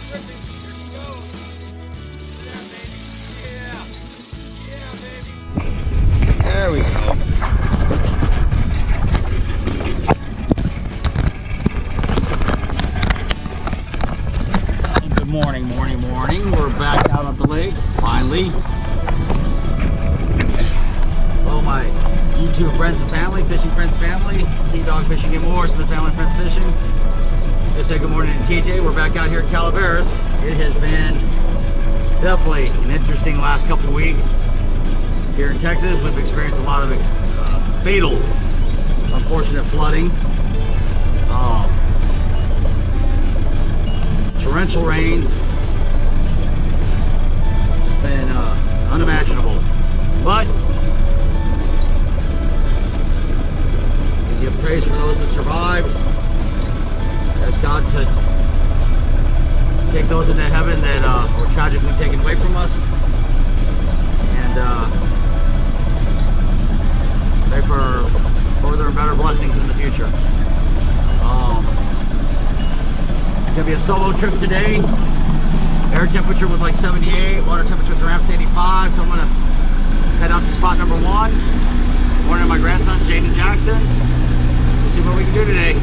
There we go. Good morning, morning. We're back out at the lake, finally. Oh, my YouTube friends and family, fishing friends and family, T-Dogg Fishing and More, Smith Family Friends Fishing. Just say good morning to TJ. We're back out here at Calaveras. It has been definitely an interesting last couple of weeks. Here in Texas, we've experienced a lot of fatal, unfortunate flooding, torrential rains. It's been unimaginable. But we give praise for those that survived. Ask God to take those into heaven that were tragically taken away from us. And pray for further and better blessings in the future. It's gonna be a solo trip today. Air temperature was like 78, water temperature was around 85, so I'm gonna head out to spot number 1. Good morning to my grandsons, Jaden and Jackson. We'll see what we can do today.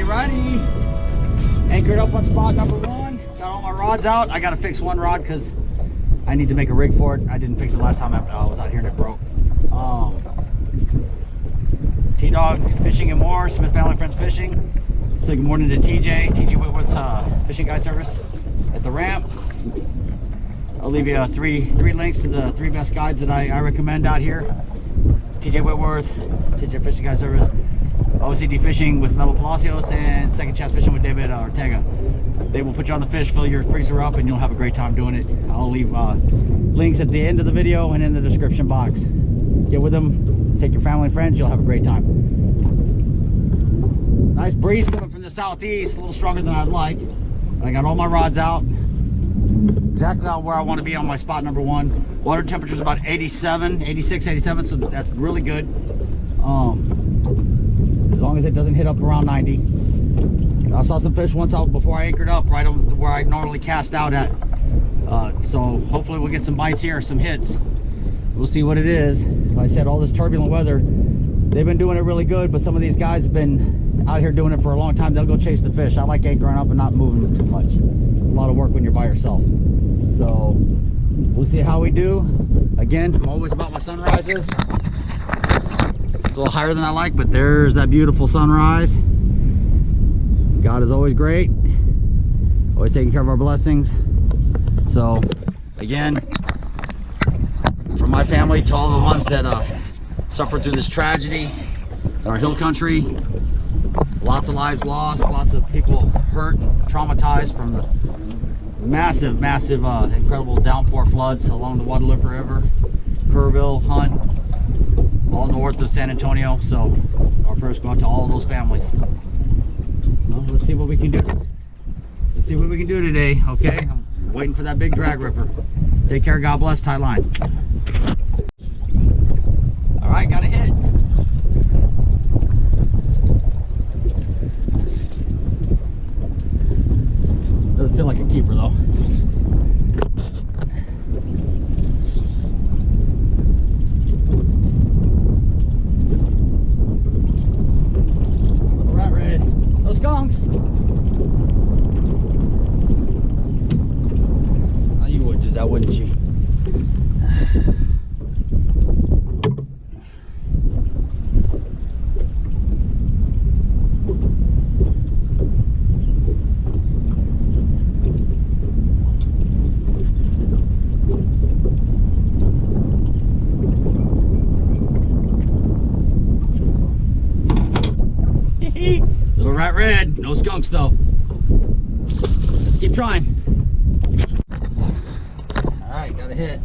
Righty. Anchored up on spot number 1. Got all my rods out. I gotta fix one rod because I need to make a rig for it. I didn't fix it last time I was out here and it broke. T-Dogg Fishing and More, Smith Family Friends Fishing. Say good morning to TJ Whitworth's fishing guide service at the ramp. I'll leave you three links to the 3 best guides that I recommend out here. TJ Whitworth, TJ Fishing Guide Service, OCD Fishing with Melo, Palacios, and Second Chance Fishing with David Ortega. They will put you on the fish, fill your freezer up, and you'll have a great time doing it. I'll leave links at the end of the video and in the description box. Get with them, take your family and friends, you'll have a great time. Nice breeze coming from the southeast, a little stronger than I'd like. I got all my rods out, exactly where I want to be on my spot number 1. Water temperature is about 86, 87, so that's really good. As long as it doesn't hit up around 90. I saw some fish once out before I anchored up, right on where I normally cast out at. So hopefully we'll get some bites here, some hits. We'll see what it is. Like I said, all this turbulent weather, they've been doing it really good, but some of these guys have been out here doing it for a long time. They'll go chase the fish. I like anchoring up and not moving too much. It's a lot of work when you're by yourself. So we'll see how we do. Again, I'm always about my sunrises. It's a little higher than I like, but there's that beautiful sunrise. God is always great, always taking care of our blessings. So again, from my family to all the ones that suffered through this tragedy in our hill country, lots of lives lost, lots of people hurt, traumatized from the massive incredible downpour floods along the Guadalupe River, Kerrville, Hunt, all north of San Antonio. So our prayers go out to all those families. Well, let's see what we can do. Let's see what we can do today. Okay, I'm waiting for that big drag ripper. Take care, God bless, tie line. All right, got a hit. Doesn't feel like a keeper though. Skunks. Oh, you would do that, wouldn't you? Little rat red, no skunks though. Let's keep trying. a hit.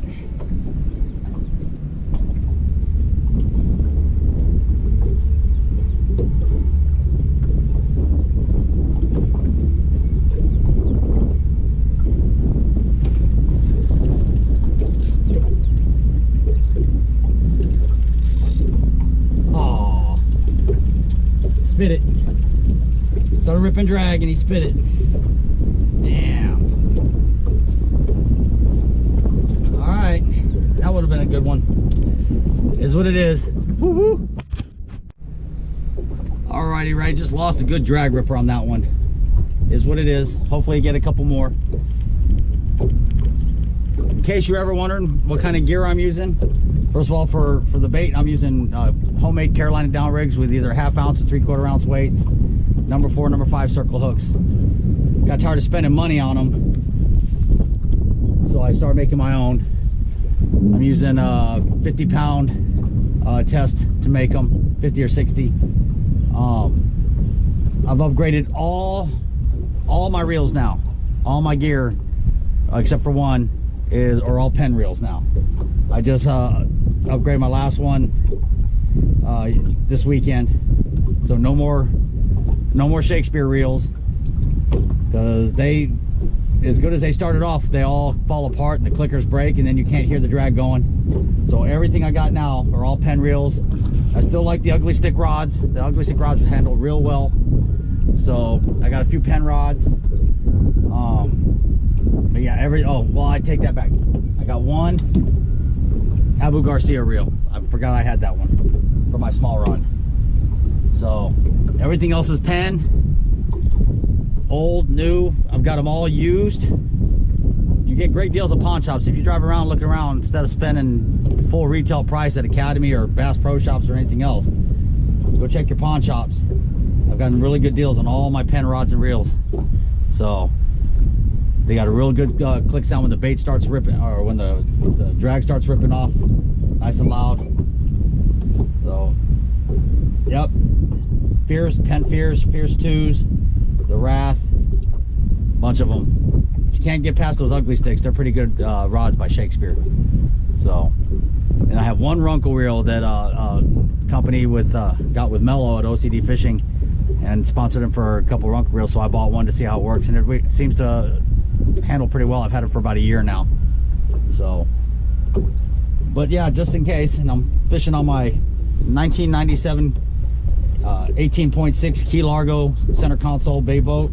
Oh, spit it. Started ripping drag and he spit it. Damn. Alright. That would have been a good one. Is what it is. Woo-hoo. Alrighty, right. Just lost a good drag ripper on that one. Is what it is. Hopefully get a couple more. In case you're ever wondering what kind of gear I'm using, first of all, for the bait, I'm using homemade Carolina down rigs with either 1/2 ounce or 3/4 ounce weights. Number 4, number 5 circle hooks. Got tired of spending money on them, so I started making my own. I'm using a 50-pound test to make them, 50 or 60. I've upgraded all my reels now. All my gear, except for one, are all Penn reels now. I just upgraded my last one this weekend, so no more Shakespeare reels, because they, as good as they started off, they all fall apart and the clickers break and then you can't hear the drag going. So everything I got now are all Penn reels. I still like the ugly stick rods. The ugly stick rods handle real well, so I got a few Penn rods. But yeah, I take that back. I got one Abu Garcia reel. I forgot I had that one for my small rod. So everything else is Penn, old, new. I've got them all used. You get great deals at pawn shops if you drive around looking around instead of spending full retail price at Academy or Bass Pro Shops or anything else. Go check your pawn shops. I've gotten really good deals on all my Penn rods and reels. So they got a real good click sound when the bait starts ripping, or when the drag starts ripping off, nice and loud. So yep, Penn Fierce 2s, the Wrath, bunch of them. You can't get past those ugly sticks. They're pretty good rods by Shakespeare. So, and I have one Runkle reel that company got with Melo at OCD Fishing, and sponsored him for a couple Runkle reels. So I bought one to see how it works, and it seems to handle pretty well. I've had it for about a year now. So, but yeah, just in case, and I'm fishing on my 1997 18.6 Key Largo center console bay boat.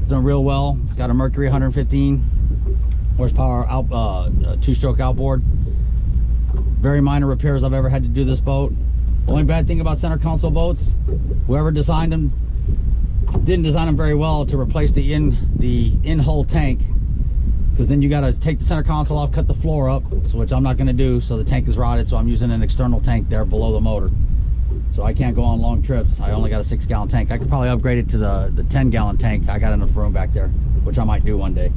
It's done real well. It's got a Mercury 115 horsepower two-stroke outboard. Very minor repairs I've ever had to do this boat. The only bad thing about center console boats, whoever designed them didn't design them very well to replace the in-hull tank, because then you got to take the center console off, cut the floor up, which I'm not going to do. So the tank is rotted, so I'm using an external tank there below the motor. So I can't go on long trips. I only got a 6-gallon tank. I could probably upgrade it to the 10-gallon tank. I got enough room back there, which I might do one day.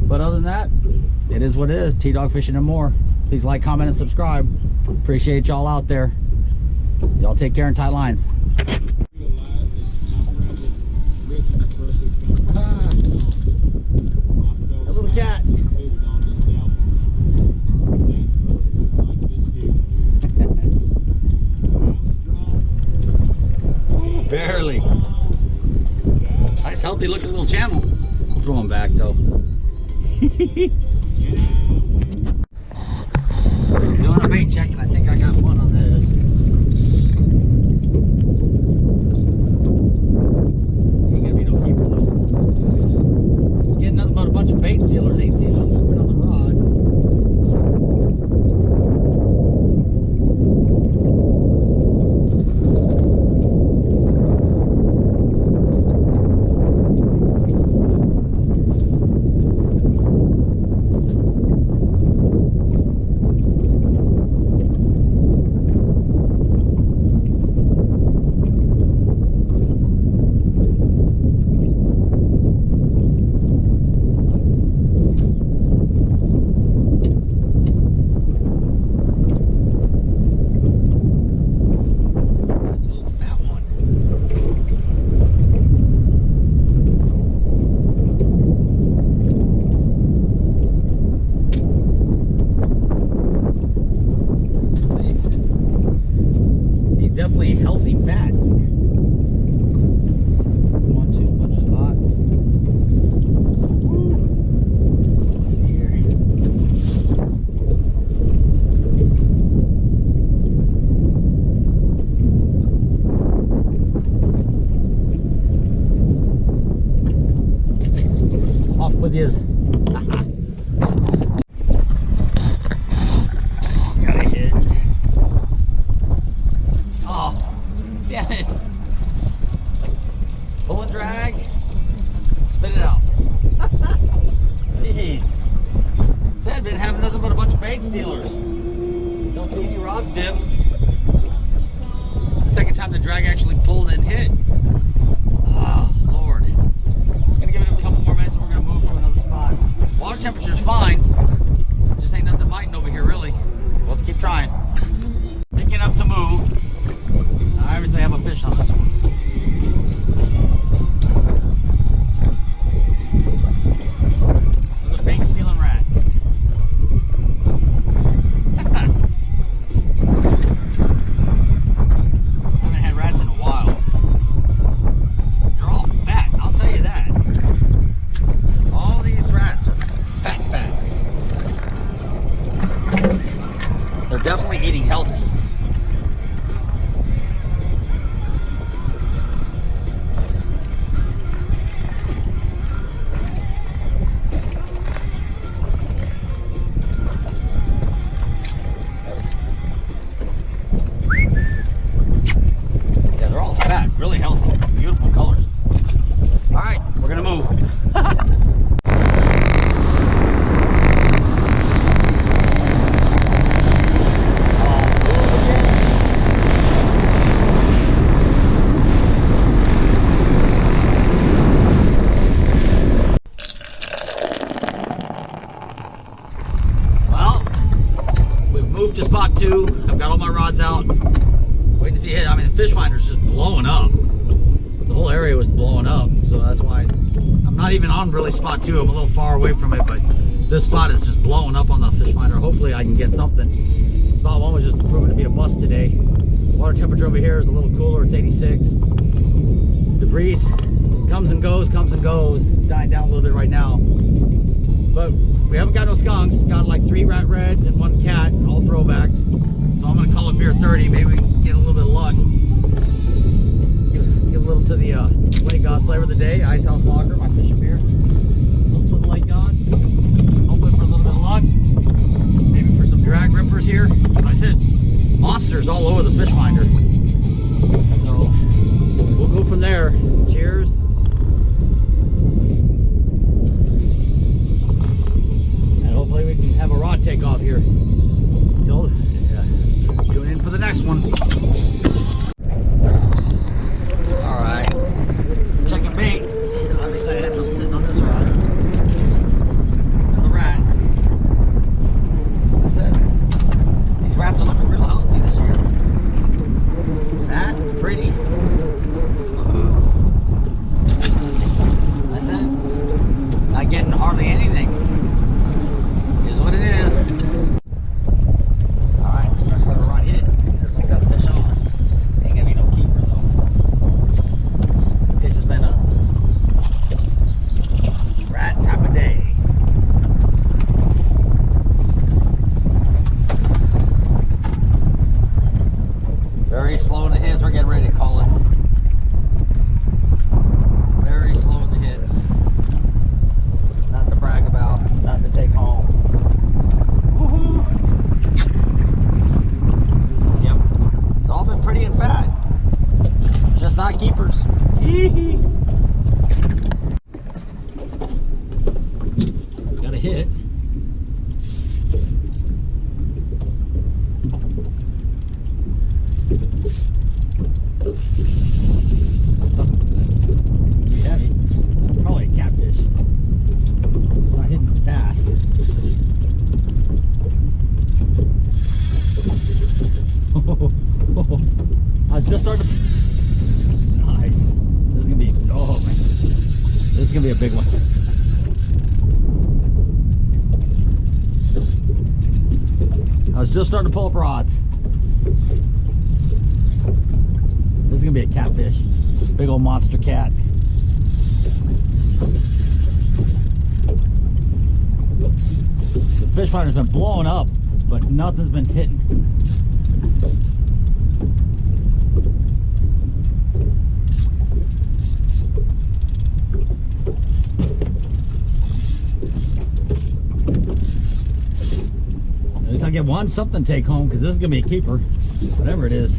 But other than that, it is what it is. T-Dogg Fishing and More. Please like, comment, and subscribe. Appreciate y'all out there. Y'all take care and tight lines. A little cat. Barely. Nice, healthy looking little channel. I'll throw him back though. Doing a bait check, and I think I got one on this. Ain't gonna be no keeper though. Getting nothing but a bunch of bait sealers. Ain't seeing no movement on the rods. definitely healthy fat. One, two, bunch of spots. Woo. Let's see here. Off with his. Got a hit. Oh, damn it. Pull and drag. Spit it out. Jeez. Said been having nothing but a bunch of bait stealers. Don't see any rods dip. Second time the drag actually pulled and hit. Oh, Lord. Gonna give it a couple more minutes and we're gonna move to another spot. Water temperature's fine. Just ain't nothing biting over here, really. Well, let's keep trying. Picking up to move. I obviously have a fish on this one. There's a big stealing rat. I haven't had rats in a while. They're all fat, I'll tell you that. All these rats are fat. They're definitely eating healthy. Yeah, they're all fat, really healthy, beautiful colors. All right, we're gonna move. Moved to spot 2. I've got all my rods out. Waiting to see hit. I mean, the fish finder's just blowing up. The whole area was blowing up, so that's why I'm not even on really spot 2. I'm a little far away from it, but this spot is just blowing up on the fish finder. Hopefully I can get something. Spot 1 was just proving to be a bust today. Water temperature over here is a little cooler. It's 86. The breeze comes and goes, It's dying down a little bit right now. But we haven't got no skunks. Got like 3 rat reds and 1 cat, all throwbacks. So I'm gonna call it beer 30. Maybe we can get a little bit of luck. Give a little to the lake gods flavor of the day. Ice House Lager, my fishing beer. A little to the lake gods. Hopefully for a little bit of luck. Maybe for some drag rippers here. Like I said, monsters all over the fish finder. So we'll go from there. Cheers. Hopefully we can have a rod take off here. Tune in for the next one. Alright. Checking bait. Obviously I had something sitting on this rod. Another rat. That's it. These rats are looking real healthy this year. Fat, pretty. That's it. Not getting hardly anything. What it is. Alright, starting to run hit. Looks like that fish on. Ain't gonna be no keeper though. This has been a rat type of day. Very slow in the hits. We're getting ready to call it. Very slow in the hits. Not to brag about, not to take home. Yep, it's all been pretty and fat, just not keepers. Got a hit. Pretty heavy. Probably a catfish. Not hitting fast. I was just starting to... Nice. This is gonna be... Oh man. This is gonna be a big one. I was just starting to pull up rods. is gonna be a catfish. Big old monster cat. The fish finder's been blowing up, but nothing's been hitting. At least I get one something to take home, because this is gonna be a keeper, whatever it is.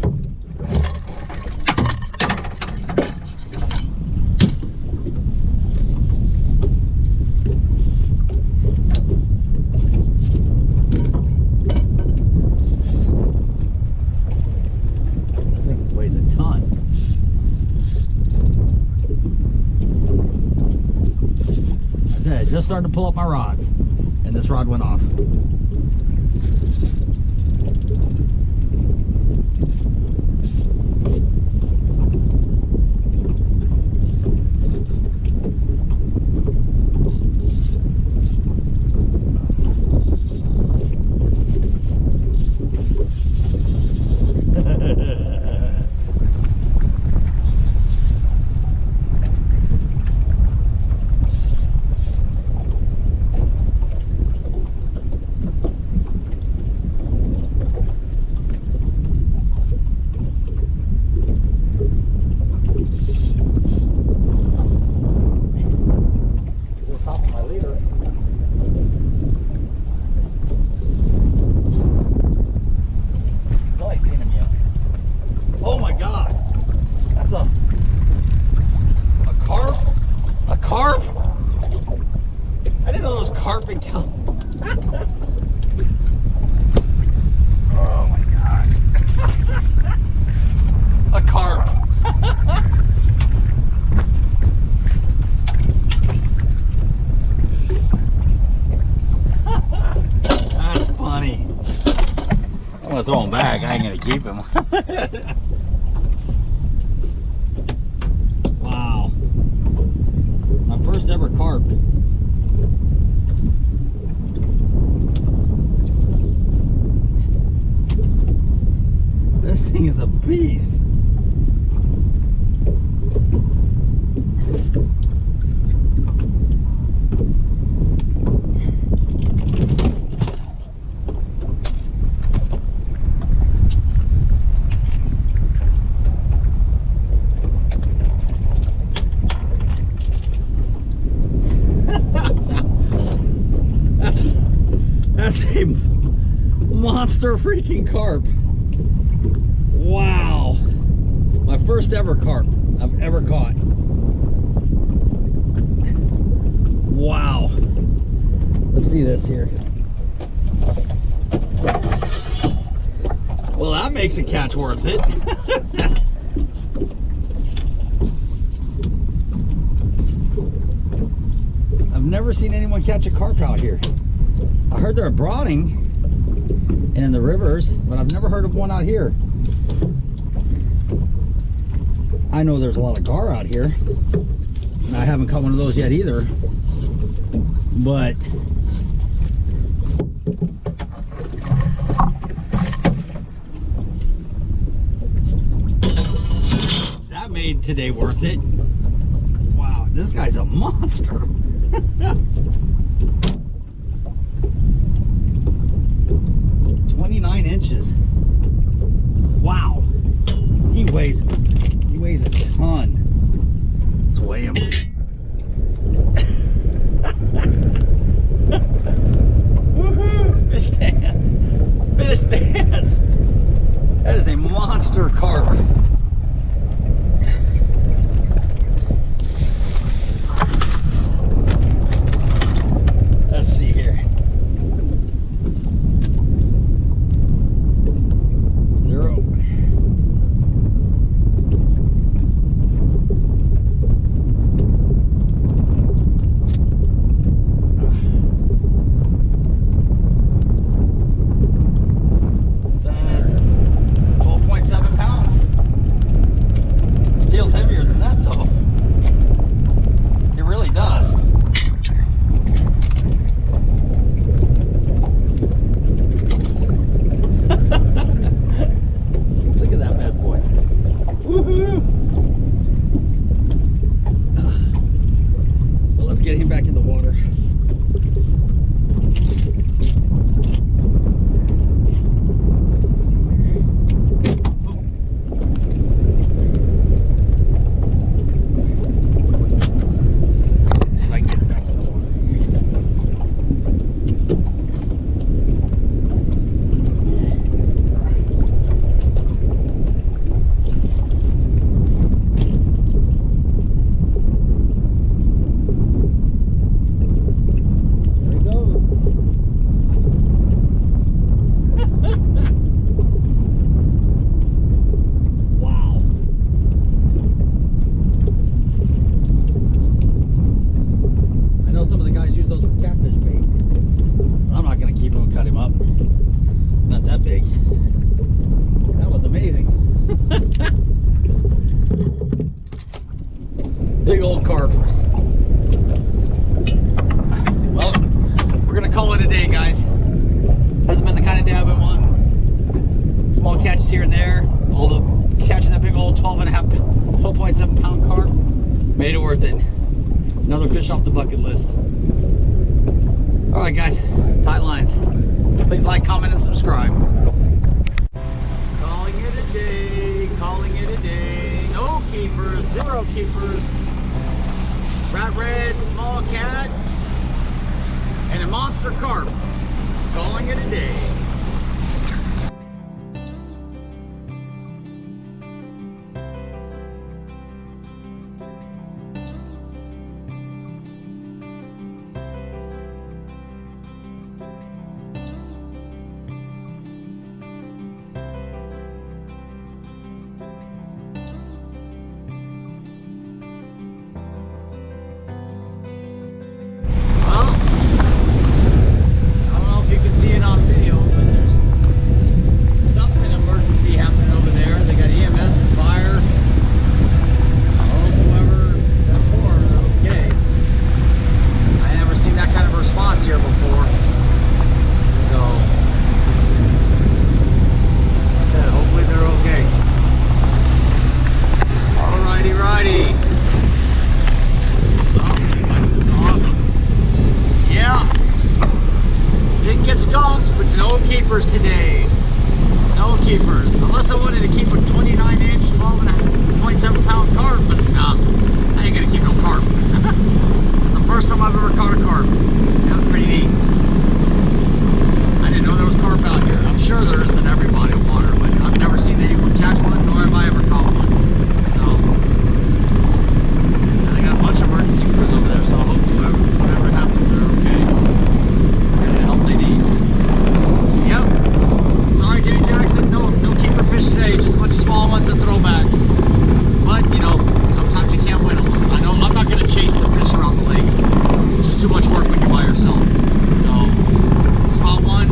Just starting to pull up my rods, and this rod went off. Throw him back. I ain't gonna keep him. Wow, my first ever carp. This thing is a beast. Monster freaking carp. Wow. My first ever carp I've ever caught. Wow. Let's see this here. Well, that makes a catch worth it. I've never seen anyone catch a carp out here. I heard they're a Braunig in the rivers, but I've never heard of one out here. I know there's a lot of gar out here, and I haven't caught one of those yet either, but that made today worth it. Wow, this guy's a monster. 29 inches. Wow. He weighs a ton. Let's weigh him. Woohoo! Fish dance. Fish dance. That is a monster carp. Let's see here. That was amazing. Big old carp. Well, we're gonna call it a day, guys. This has been the kind of day I've been wanting. Small catches here and there. All the catching that big old 12.7 pound carp made it worth it. Another fish off the bucket list. All right, guys, tight lines. Please like, comment, and subscribe. Calling it a day, calling it a day. No keepers, 0 keepers. Rat red, small cat, and a monster carp. Calling it a day. Today, no keepers, unless I wanted to keep a 29-inch, 12.7 pound carp, but nah, I ain't gonna keep no carp. It's the first time I've ever caught a carp. That was pretty neat. I didn't know there was carp out here. I'm sure there is in every body of water, but I've never seen anyone catch one, nor have I ever caught one. So, and they got a bunch of emergency crews over there, so I hope whatever happens, they're okay. And the help they need. Yep. Sorry, Jay Jackson. No keeper fish today. Just a bunch of small ones and throwbacks. But you know, sometimes you can't win them. I know I'm not going to chase the fish around the lake. It's just too much work when you're by yourself. So, spot one,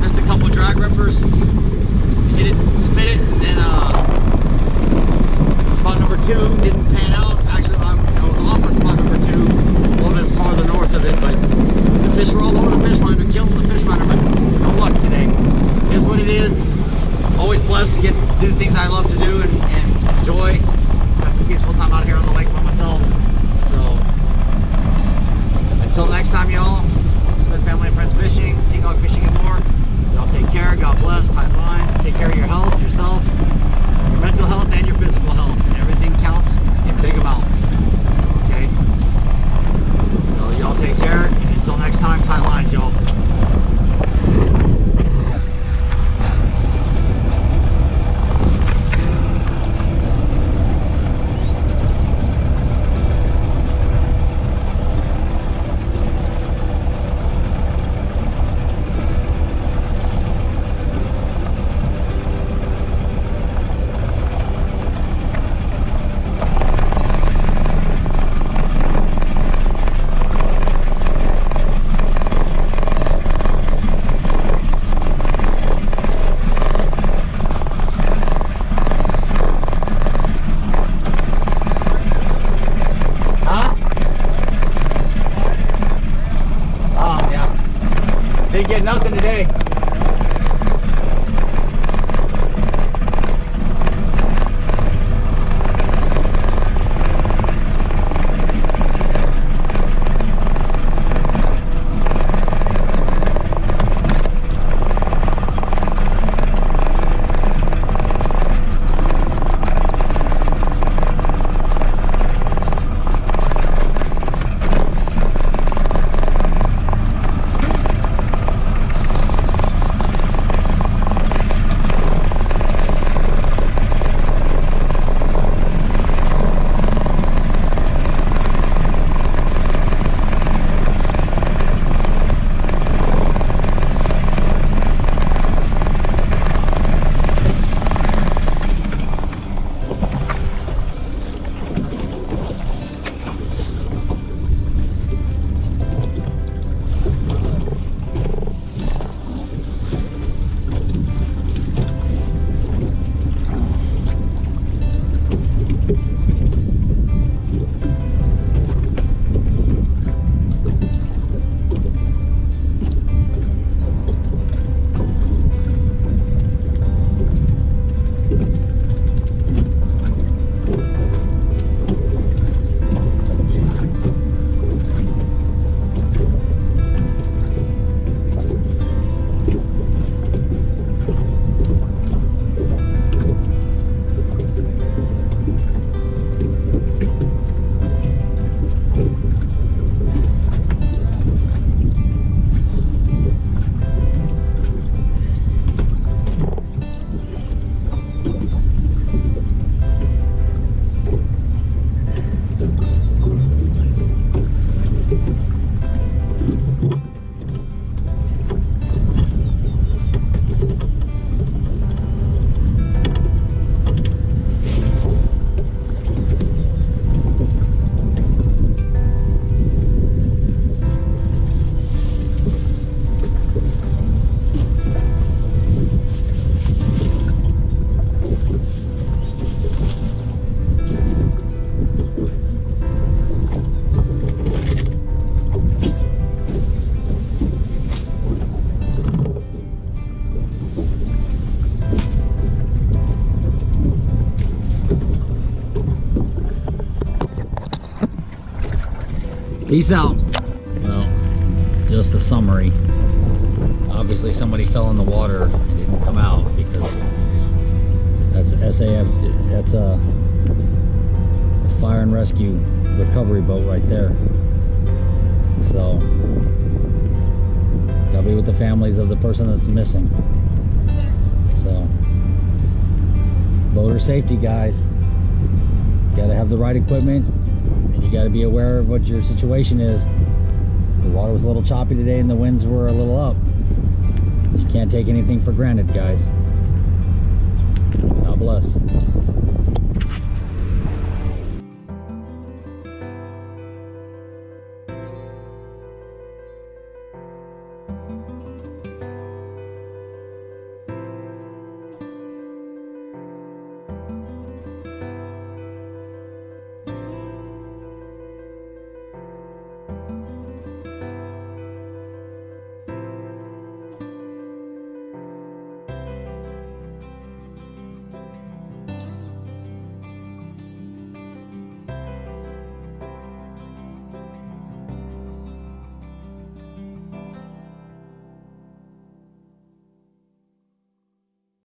missed a couple drag rippers. Hit it, spit it, and then spot number 2 didn't pan out. Actually, I was off on spot number 2, a little bit farther north of it, but the fish were all over the fish finder, killing the fish finder, but no luck today. It is what it is. Always blessed to do things I love to do and enjoy. Got some peaceful time out here on the lake by myself. So until next time, y'all. Smith Family and Friends Fishing, T-Dogg Fishing and more. Y'all take care. God bless. Tight lines. Take care of your health, yourself, your mental health, and your physical health. Everything counts in big amounts. Okay. So y'all take care. Until next time, tight lines, y'all. Peace out. Well, just a summary. Obviously somebody fell in the water and didn't come out because that's SAF, that's a fire and rescue recovery boat right there. So, gotta be with the families of the person that's missing. So, boater safety, guys. You gotta have the right equipment and you gotta be aware of what your situation is. The water was a little choppy today and the winds were a little up. You can't take anything for granted, guys. God bless.